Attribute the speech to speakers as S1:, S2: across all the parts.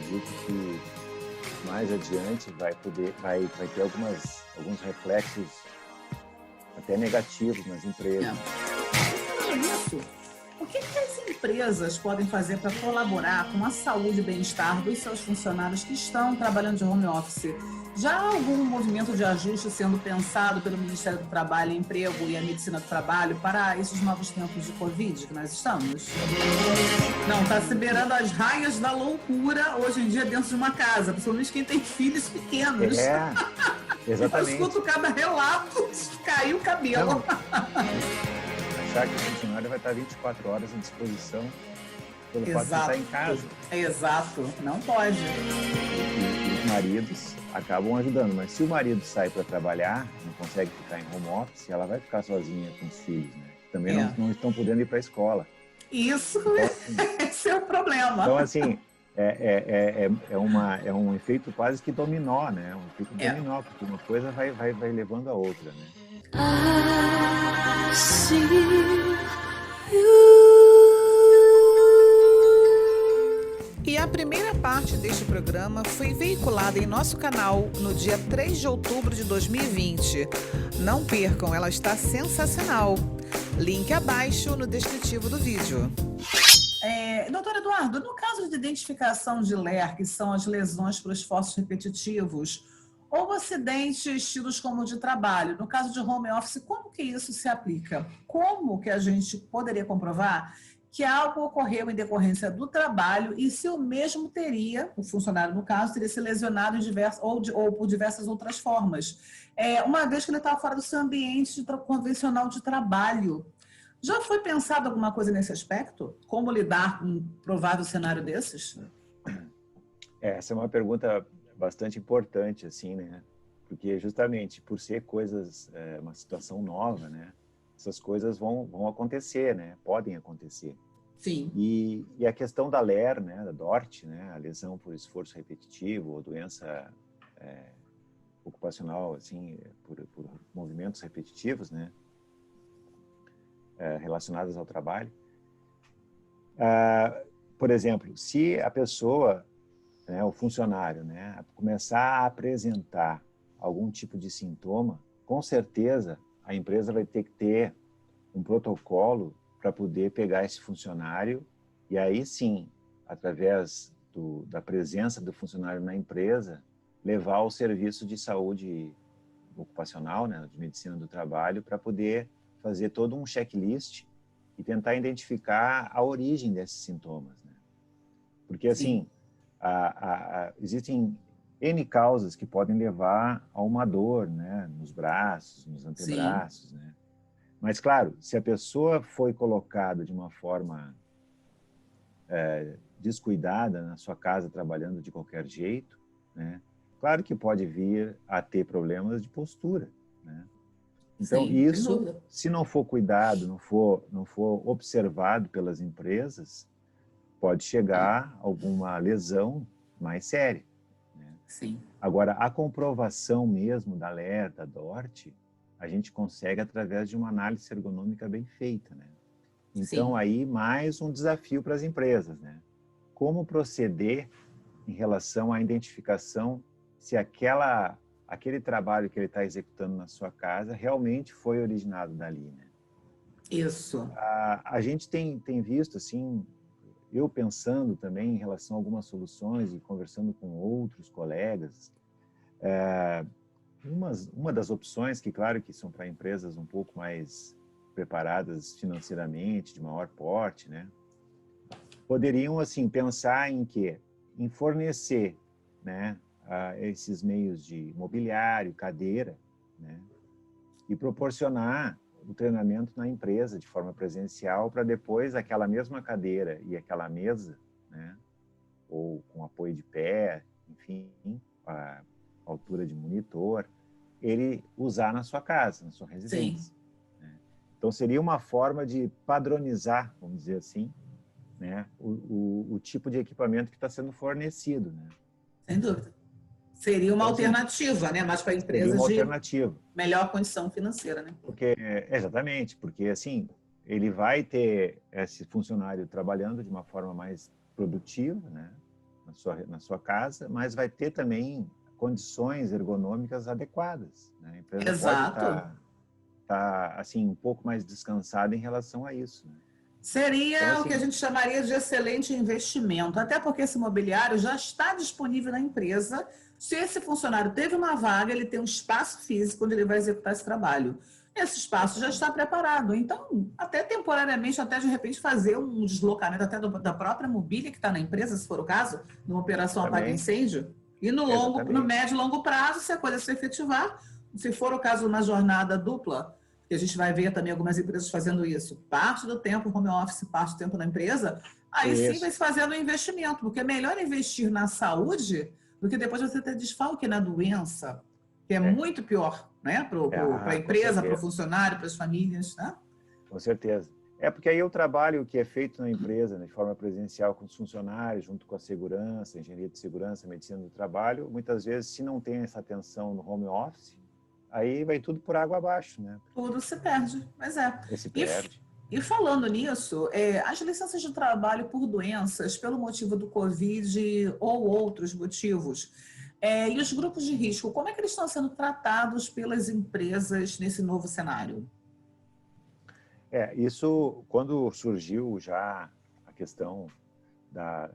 S1: acredito que mais adiante vai ter alguns reflexos até negativos nas empresas.
S2: Isso. O que as empresas podem fazer para colaborar com a saúde e bem-estar dos seus funcionários que estão trabalhando de home office? Já há algum movimento de ajuste sendo pensado pelo Ministério do Trabalho, Emprego e a Medicina do Trabalho para esses novos tempos de Covid que nós estamos? Não, está se beirando as raias da loucura hoje em dia dentro de uma casa, principalmente quem tem filhos pequenos.
S1: Exatamente.
S2: Eu escuto cada relato, caiu o cabelo.
S1: Não. Achar que o funcionário vai estar 24 horas à disposição pelo fato de estar em casa.
S2: Exato, não pode.
S1: E os maridos acabam ajudando, mas se o marido sai para trabalhar, não consegue ficar em home office, ela vai ficar sozinha com os filhos, né? Também não estão podendo ir para a escola.
S2: Isso, então, assim, esse é o problema.
S1: Então, assim, é um efeito quase que dominó, né? Um efeito dominó, porque uma coisa vai levando a outra, né?
S3: I see you.
S2: E a primeira parte deste programa foi veiculada em nosso canal no dia 3 de outubro de 2020. Não percam, ela está sensacional. Link abaixo no descritivo do vídeo. Doutor Eduardo, no caso de identificação de LER, que são as lesões por esforços repetitivos, ou acidentes tidos como de trabalho, no caso de home office, como que isso se aplica? Como que a gente poderia comprovar que algo ocorreu em decorrência do trabalho e se o mesmo o funcionário no caso, teria se lesionado ou por diversas outras formas, uma vez que ele estava fora do seu ambiente convencional de trabalho? Já foi pensado alguma coisa nesse aspecto? Como lidar com um provável cenário desses?
S1: Essa é uma pergunta bastante importante, assim, né? Porque justamente por ser uma situação nova, né? Essas coisas vão acontecer, né? Podem acontecer.
S2: Sim.
S1: E a questão da LER, né? Da DORT, né? A lesão por esforço repetitivo ou doença ocupacional, assim, por movimentos repetitivos, né? Relacionadas ao trabalho. Por exemplo, se a pessoa, né, o funcionário, né, começar a apresentar algum tipo de sintoma, com certeza a empresa vai ter que ter um protocolo para poder pegar esse funcionário e aí sim, através da presença do funcionário na empresa, levar ao serviço de saúde ocupacional, né, de medicina do trabalho, para poder fazer todo um checklist e tentar identificar a origem desses sintomas, né? Porque, assim, existem N causas que podem levar a uma dor, né? Nos braços, nos antebraços, né? Mas, claro, se a pessoa foi colocada de uma forma descuidada na sua casa, trabalhando de qualquer jeito, né? Claro que pode vir a ter problemas de postura, né? Então, isso, se não for cuidado, não for observado pelas empresas, pode chegar a alguma lesão mais séria, né?
S2: Sim.
S1: Agora, a comprovação mesmo da LER, da DORT, a gente consegue através de uma análise ergonômica bem feita, né? Então, aí, mais um desafio para as empresas, né? Como proceder em relação à identificação se aquele trabalho que ele está executando na sua casa realmente foi originado dali, né?
S2: Isso.
S1: A gente tem visto, assim, eu pensando também em relação a algumas soluções e conversando com outros colegas, uma das opções que, claro, que são para empresas um pouco mais preparadas financeiramente, de maior porte, né? Poderiam, assim, pensar em fornecer, né, esses meios de mobiliário, cadeira, né, e proporcionar o treinamento na empresa de forma presencial para depois aquela mesma cadeira e aquela mesa, né, ou com apoio de pé, enfim, a altura de monitor, ele usar na sua casa, na sua residência. Né? Então, seria uma forma de padronizar, vamos dizer assim, né, o tipo de equipamento que está sendo fornecido, né?
S2: Sem dúvida. Seria uma alternativa, né? Mas para empresas de melhor condição financeira, né?
S1: Exatamente, porque assim, ele vai ter esse funcionário trabalhando de uma forma mais produtiva, né? na sua casa, mas vai ter também condições ergonômicas adequadas, né? A empresa
S2: Exato.
S1: pode estar assim, um pouco mais descansada em relação a isso, né?
S2: Seria
S1: Então,
S2: o que a
S1: assim,
S2: gente chamaria de excelente investimento, até porque esse mobiliário já está disponível na empresa. Se esse funcionário teve uma vaga, ele tem um espaço físico onde ele vai executar esse trabalho. Esse espaço já está preparado. Então, até temporariamente, até de repente fazer um deslocamento até da própria mobília que está na empresa, se for o caso, numa operação
S1: também,
S2: apaga-incêndio. E no
S1: exatamente.
S2: médio e longo prazo, se a coisa se efetivar, se for o caso, uma jornada dupla, que a gente vai ver também algumas empresas fazendo isso, parte do tempo home office, parte do tempo na empresa, aí sim vai
S1: Isso,
S2: se fazendo um investimento, porque é melhor investir na saúde do que depois você ter desfalque na doença, que é
S1: é,
S2: muito pior, né? Para a
S1: com
S2: empresa, para o
S1: certeza,
S2: funcionário, para as famílias, né?
S1: com certeza. É porque aí o trabalho que é feito na empresa, né, de forma presencial com os funcionários, junto com a segurança, engenharia de segurança, medicina do trabalho, muitas vezes, se não tem essa atenção no home office, aí vai tudo por água abaixo, né?
S2: Tudo se perde, mas é.
S1: Porque se
S2: E,
S1: perde.
S2: e falando nisso, as licenças de trabalho por doenças, pelo motivo do Covid ou outros motivos, e os grupos de risco, como é que eles estão sendo tratados pelas empresas nesse novo cenário?
S1: Isso, quando surgiu já a questão da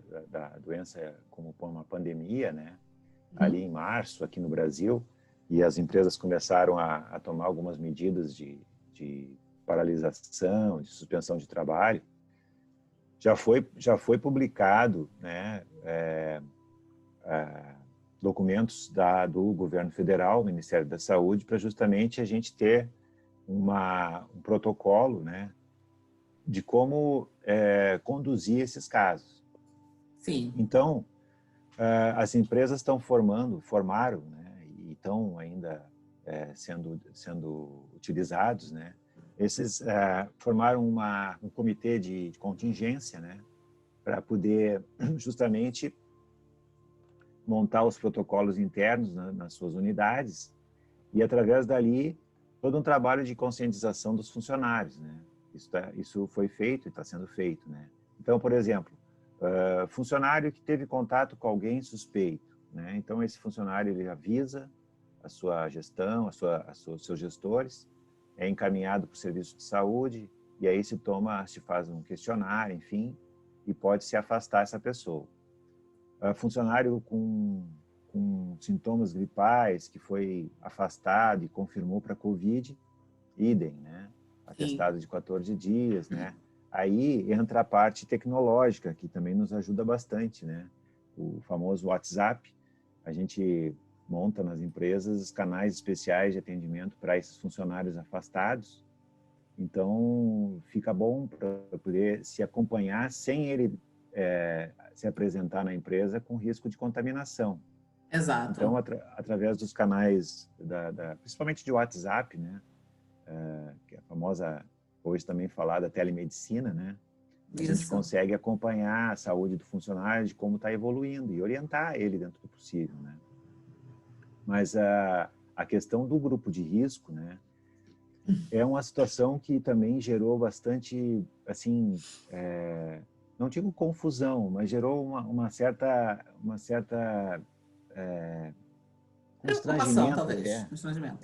S1: doença como uma pandemia, né? Ali
S2: Uhum.
S1: em março, aqui no Brasil, e as empresas começaram a tomar algumas medidas de paralisação, de suspensão de trabalho, já foi publicado, né, documentos do governo federal, Ministério da Saúde, para justamente a gente ter um protocolo, né, de como conduzir esses casos.
S2: Sim,
S1: Então, as empresas formaram, né, e estão ainda sendo utilizados, né, formaram um comitê de contingência, né, para poder justamente montar os protocolos internos nas suas unidades e, através dali, todo um trabalho de conscientização dos funcionários, né. Isso foi feito e está sendo feito, né. Então, por exemplo, funcionário que teve contato com alguém suspeito, né? Então esse funcionário ele avisa a sua gestão, os seus gestores, é encaminhado para o serviço de saúde e aí se faz um questionário, enfim, e pode se afastar essa pessoa. Funcionário com sintomas gripais que foi afastado e confirmou para COVID, idem, né?
S2: sim,
S1: Atestado de 14 dias, né? Aí entra a parte tecnológica, que também nos ajuda bastante, né? O famoso WhatsApp, a gente monta nas empresas canais especiais de atendimento para esses funcionários afastados. Então, fica bom para poder se acompanhar sem ele se apresentar na empresa com risco de contaminação. Então,
S2: exato.
S1: através dos canais, principalmente de WhatsApp, né? Que é a famosa, hoje também falada, telemedicina, né? A gente
S2: Isso.
S1: consegue acompanhar a saúde do funcionário, de como está evoluindo e orientar ele dentro do possível, né? Mas a questão do grupo de risco, né? É uma situação que também gerou bastante, assim, não digo confusão, mas gerou uma certa
S2: Preocupação,
S1: constrangimento
S2: talvez,
S1: até.
S2: constrangimento.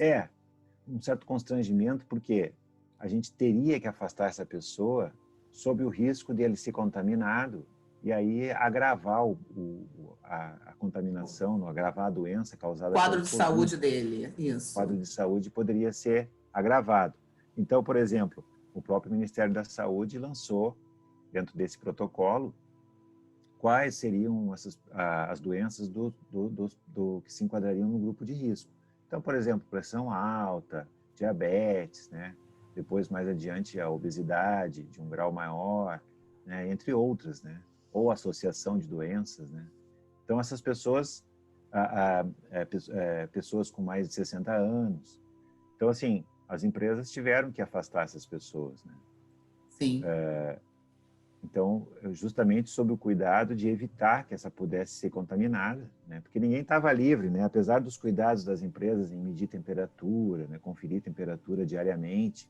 S1: Um certo constrangimento, porque a gente teria que afastar essa pessoa sob o risco de ele ser contaminado e aí agravar a contaminação, agravar a doença causada
S2: Quadro
S1: pelo
S2: de
S1: Covid.
S2: saúde dele,
S1: O quadro
S2: isso.
S1: de saúde poderia ser agravado. Então, por exemplo, o próprio Ministério da Saúde lançou, dentro desse protocolo, quais seriam as doenças que se enquadrariam no grupo de risco. Então, por exemplo, pressão alta, diabetes, né? Depois, mais adiante, a obesidade de um grau maior, né? Entre outras, né? Ou associação de doenças, né? Então, essas pessoas, pessoas com mais de 60 anos. Então, assim, as empresas tiveram que afastar essas pessoas, né?
S2: Sim.
S1: Então, justamente sob o cuidado de evitar que essa pudesse ser contaminada, né? Porque ninguém estava livre, né? Apesar dos cuidados das empresas em medir temperatura, né? Conferir temperatura diariamente,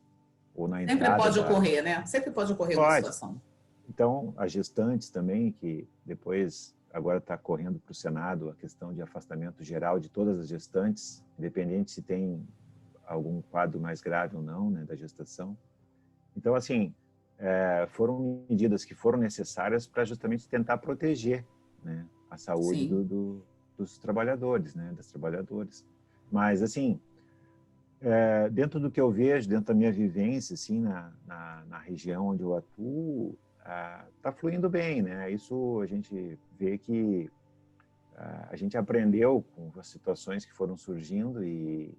S1: ou na
S2: Sempre
S1: entrada
S2: pode ocorrer, né? Sempre pode ocorrer uma
S1: Pode.
S2: situação.
S1: Então, as gestantes também, que depois agora está correndo para o Senado a questão de afastamento geral de todas as gestantes, independente se tem algum quadro mais grave ou não, né, da gestação. Então, assim, foram medidas que foram necessárias para justamente tentar proteger, né, a saúde dos trabalhadores, né, das trabalhadoras. Mas, assim, dentro do que eu vejo, dentro da minha vivência, assim, na região onde eu atuo, está fluindo bem, né? Isso a gente vê que a gente aprendeu com as situações que foram surgindo e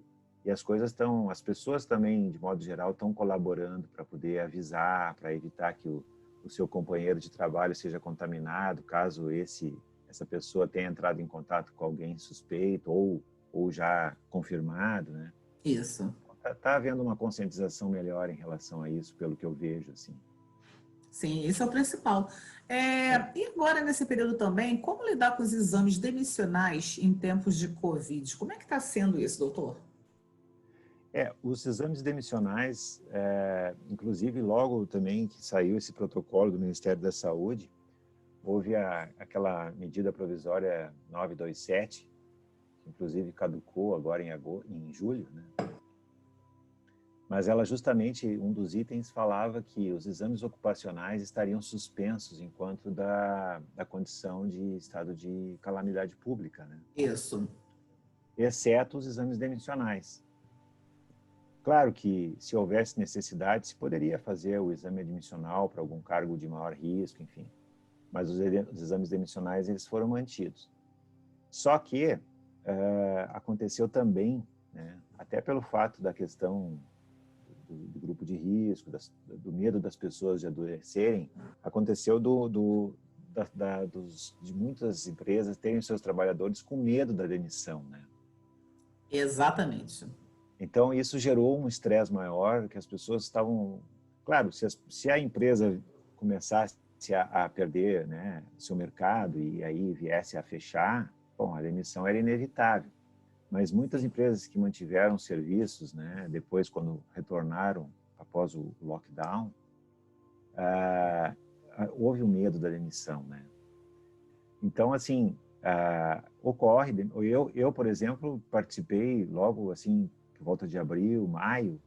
S1: as coisas as pessoas também, de modo geral, estão colaborando para poder avisar, para evitar que o seu companheiro de trabalho seja contaminado, caso essa pessoa tenha entrado em contato com alguém suspeito ou já confirmado, né?
S2: Isso.
S1: Tá havendo uma conscientização melhor em relação a isso, pelo que eu vejo, assim.
S2: Sim, isso é o principal. E agora, nesse período também, como lidar com os exames demissionais em tempos de Covid? Como é que está sendo isso, doutor?
S1: Os exames demissionais, inclusive logo também que saiu esse protocolo do Ministério da Saúde, houve aquela medida provisória 927, que inclusive caducou agora em julho, né? Mas ela justamente, um dos itens falava que os exames ocupacionais estariam suspensos enquanto da condição de estado de calamidade pública, né?
S2: Isso.
S1: Exceto os exames demissionais. Claro que, se houvesse necessidade, se poderia fazer o exame admissional para algum cargo de maior risco, enfim. Mas os exames demissionais, eles foram mantidos. Só que aconteceu também, né, até pelo fato da questão do grupo de risco, do medo das pessoas de adoecerem, aconteceu de muitas empresas terem seus trabalhadores com medo da demissão, né?
S2: Exatamente.
S1: Então, isso gerou um estresse maior, que as pessoas estavam... Claro, se a empresa começasse a perder, né, seu mercado e aí viesse a fechar, bom, a demissão era inevitável. Mas muitas empresas que mantiveram serviços, né, depois, quando retornaram após o lockdown, houve o medo da demissão, né? Então, assim, ocorre... Eu, por exemplo, participei logo, assim, por volta de abril, maio,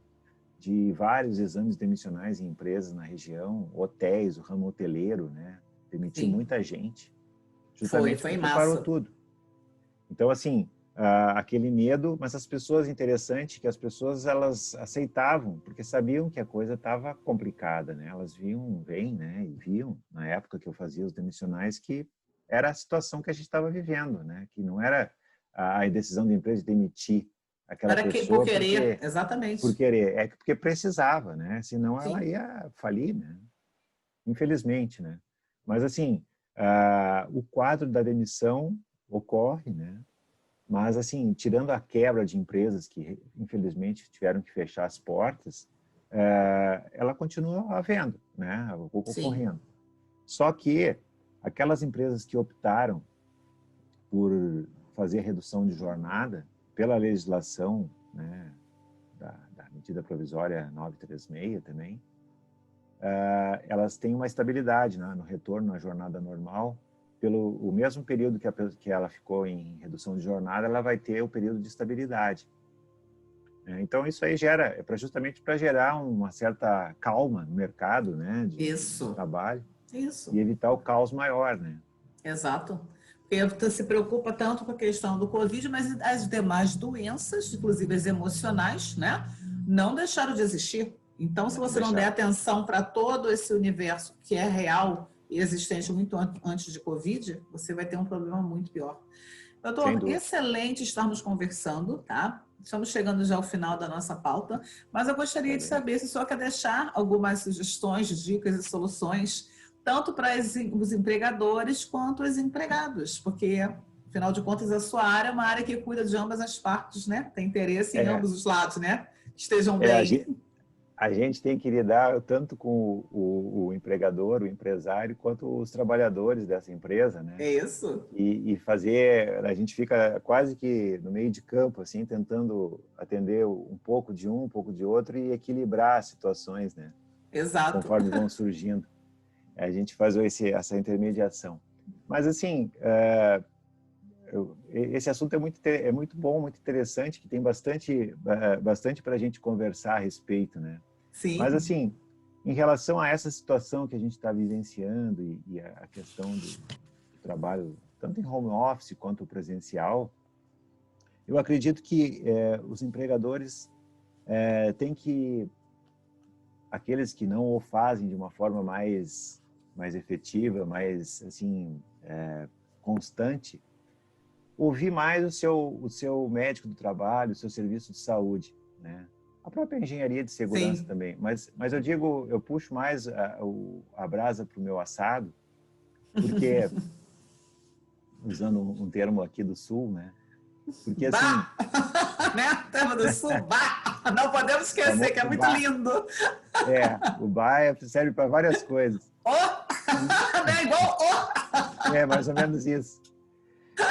S1: de vários exames demissionais em empresas na região, hotéis, o ramo hoteleiro, né? Demitiu muita gente, justamente
S2: foi
S1: porque
S2: massa.
S1: parou tudo. Então, assim, aquele medo, mas as pessoas, interessante que as pessoas, elas aceitavam, porque sabiam que a coisa estava complicada, né? Elas viam, né? E viam, na época que eu fazia os demissionais, que era a situação que a gente estava vivendo, né? Que não era a decisão da empresa de demitir aquela pessoa
S2: por querer, exatamente.
S1: por querer, porque precisava, né? Senão ela ia falir, né? Infelizmente, né? Mas assim, o quadro da demissão ocorre, né? Mas assim, tirando a quebra de empresas que infelizmente tiveram que fechar as portas, ela continua havendo, né? Ocorrendo. Só que aquelas empresas que optaram por fazer redução de jornada pela legislação, né, da medida provisória 936 também, elas têm uma estabilidade, né, no retorno à jornada normal. Pelo o mesmo período que ela ficou em redução de jornada, ela vai ter o período de estabilidade. Então, isso aí justamente para gerar uma certa calma no mercado, né, de trabalho.
S2: Isso.
S1: E evitar o caos maior, né?
S2: Exato. Porque você se preocupa tanto com a questão do Covid, mas as demais doenças, inclusive as emocionais, né, não deixaram de existir. Então, se você não der atenção para todo esse universo que é real e existente muito antes de Covid, você vai ter um problema muito pior. Doutor, excelente estarmos conversando, tá? Estamos chegando já ao final da nossa pauta, mas eu gostaria de saber se o senhor quer deixar algumas sugestões, dicas e soluções, tanto para os empregadores quanto os empregados, porque, afinal de contas, a sua área é uma área que cuida de ambas as partes, né? Tem interesse em ambos os lados, né? Estejam bem.
S1: A gente tem que lidar tanto com o empregador, o empresário, quanto os trabalhadores dessa empresa, né?
S2: É isso.
S1: E fazer... A gente fica quase que no meio de campo, assim, tentando atender um pouco de um pouco de outro e equilibrar as situações, né?
S2: Exato.
S1: Conforme vão surgindo. A gente faz essa intermediação. Mas, assim, esse assunto é muito bom, muito interessante, que tem bastante para a gente conversar a respeito, né? Mas,
S2: Sim,
S1: assim, em relação a essa situação que a gente está vivenciando e a questão do trabalho, tanto em home office quanto presencial, eu acredito que os empregadores têm que, aqueles que não o fazem de uma forma mais efetiva, mais, assim, constante, ouvir mais o seu médico do trabalho, o seu serviço de saúde, né? A própria engenharia de segurança
S2: sim.
S1: também. Mas eu digo, eu puxo mais a brasa para o meu assado, porque, usando um termo aqui do Sul, né? Porque, assim,
S2: Bah! Né? Terra do Sul, bah! Não podemos
S1: o
S2: esquecer, que é
S1: famoso
S2: muito
S1: bar,
S2: lindo.
S1: o bar serve para várias coisas.
S2: Oh! Não é igual oh!
S1: É mais ou menos isso.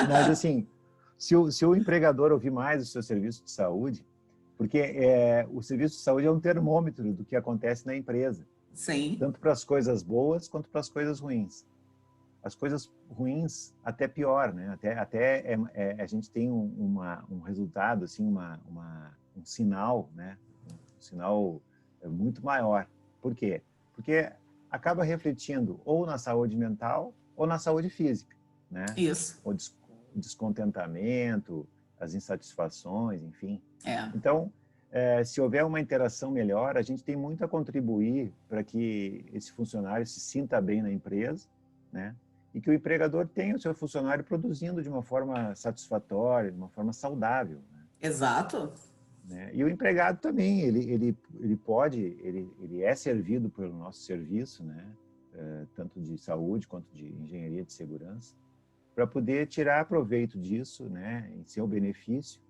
S1: Mas, assim, se o empregador ouvir mais o seu serviço de saúde, porque o serviço de saúde é um termômetro do que acontece na empresa,
S2: Sim,
S1: tanto para as coisas boas quanto para as coisas ruins. As coisas ruins até pior, né? Até a gente tem um resultado, assim, um sinal, né? Um sinal muito maior. Por quê? Porque acaba refletindo ou na saúde mental ou na saúde física, né?
S2: isso.
S1: O descontentamento, as insatisfações, enfim.
S2: É.
S1: Então, se houver uma interação melhor, a gente tem muito a contribuir para que esse funcionário se sinta bem na empresa, né? E que o empregador tenha o seu funcionário produzindo de uma forma satisfatória, de uma forma saudável,
S2: Exato.
S1: né? E o empregado também, ele é servido pelo nosso serviço, né? Tanto de saúde quanto de engenharia de segurança, para poder tirar proveito disso, né? Em seu benefício,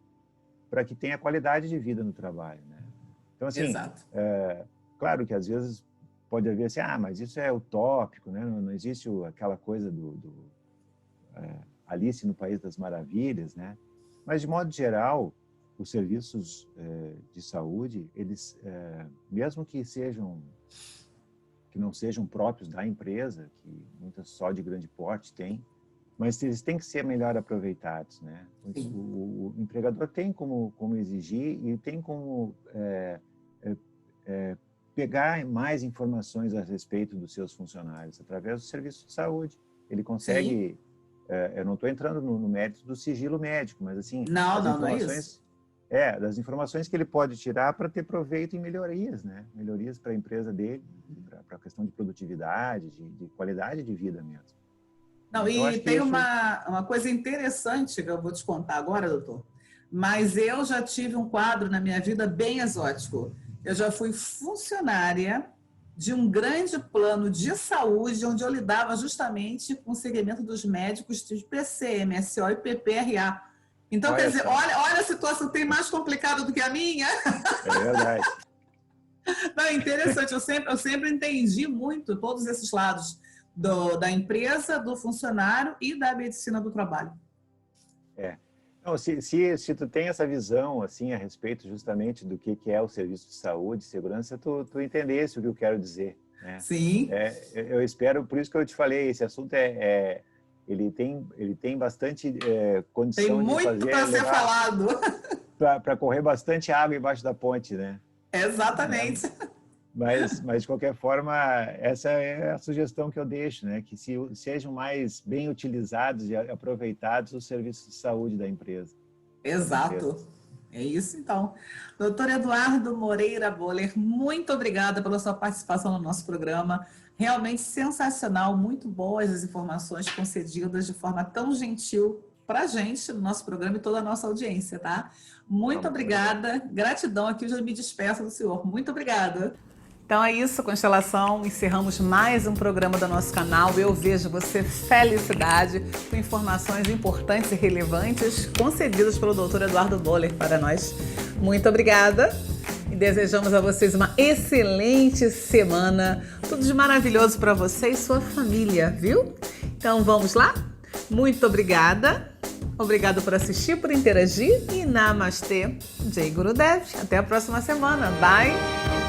S1: para que tenha qualidade de vida no trabalho, né? Então, assim,
S2: Exato.
S1: claro que às vezes pode haver assim, mas isso é utópico, né? Não existe aquela coisa do Alice no País das Maravilhas, né? Mas, de modo geral, os serviços de saúde, eles, mesmo que não sejam próprios da empresa, que muitas só de grande porte têm, mas eles têm que ser melhor aproveitados, né? O empregador tem como exigir e tem como pegar mais informações a respeito dos seus funcionários através do serviço de saúde. Ele
S2: Sim.
S1: consegue, eu não estou entrando no mérito do sigilo médico, mas, assim,
S2: Não,
S1: as
S2: não, não é isso.
S1: informações, das informações que ele pode tirar para ter proveito em melhorias, né? Melhorias para a empresa dele, para a questão de produtividade, de qualidade de vida mesmo.
S2: Não,
S1: Então,
S2: e
S1: acho que
S2: tem
S1: isso
S2: uma coisa interessante que eu vou te contar agora, doutor. Mas eu já tive um quadro na minha vida bem exótico. Eu já fui funcionária de um grande plano de saúde, onde eu lidava justamente com o segmento dos médicos de PC, MSO e PPRA. Então, quer
S1: olha
S2: dizer,
S1: só,
S2: olha a situação, tem mais complicada do que a minha.
S1: é verdade.
S2: Não, é interessante, eu sempre entendi muito todos esses lados da empresa, do funcionário e da medicina do trabalho.
S1: Não, se tu tem essa visão, assim, a respeito justamente do que é o serviço de saúde, segurança, tu entendesse o que eu quero dizer, né?
S2: Sim,
S1: Eu espero, por isso que eu te falei, esse assunto ele tem bastante
S2: tem
S1: condição de
S2: muito para ser
S1: levar
S2: falado.
S1: para correr bastante água embaixo da ponte, né?
S2: Exatamente.
S1: Mas de qualquer forma, essa é a sugestão que eu deixo, né? Que sejam mais bem utilizados e aproveitados os serviços de saúde da empresa. Das
S2: Exato.
S1: empresas.
S2: É isso, então. Doutor Eduardo Moreira Boller, muito obrigada pela sua participação no nosso programa. Realmente sensacional, muito boas as informações concedidas de forma tão gentil para a gente, no nosso programa e toda a nossa audiência, tá? Muito obrigada. Gratidão aqui, eu já me despeço do senhor. Muito obrigada. Então é isso, Constelação. Encerramos mais um programa do nosso canal. Eu vejo você felicidade com informações importantes e relevantes concedidas pelo Dr. Eduardo Boller para nós. Muito obrigada e desejamos a vocês uma excelente semana. Tudo de maravilhoso para você e sua família, viu? Então vamos lá? Muito obrigada. Obrigado por assistir, por interagir e Namastê. Jai Gurudev. Até a próxima semana. Bye!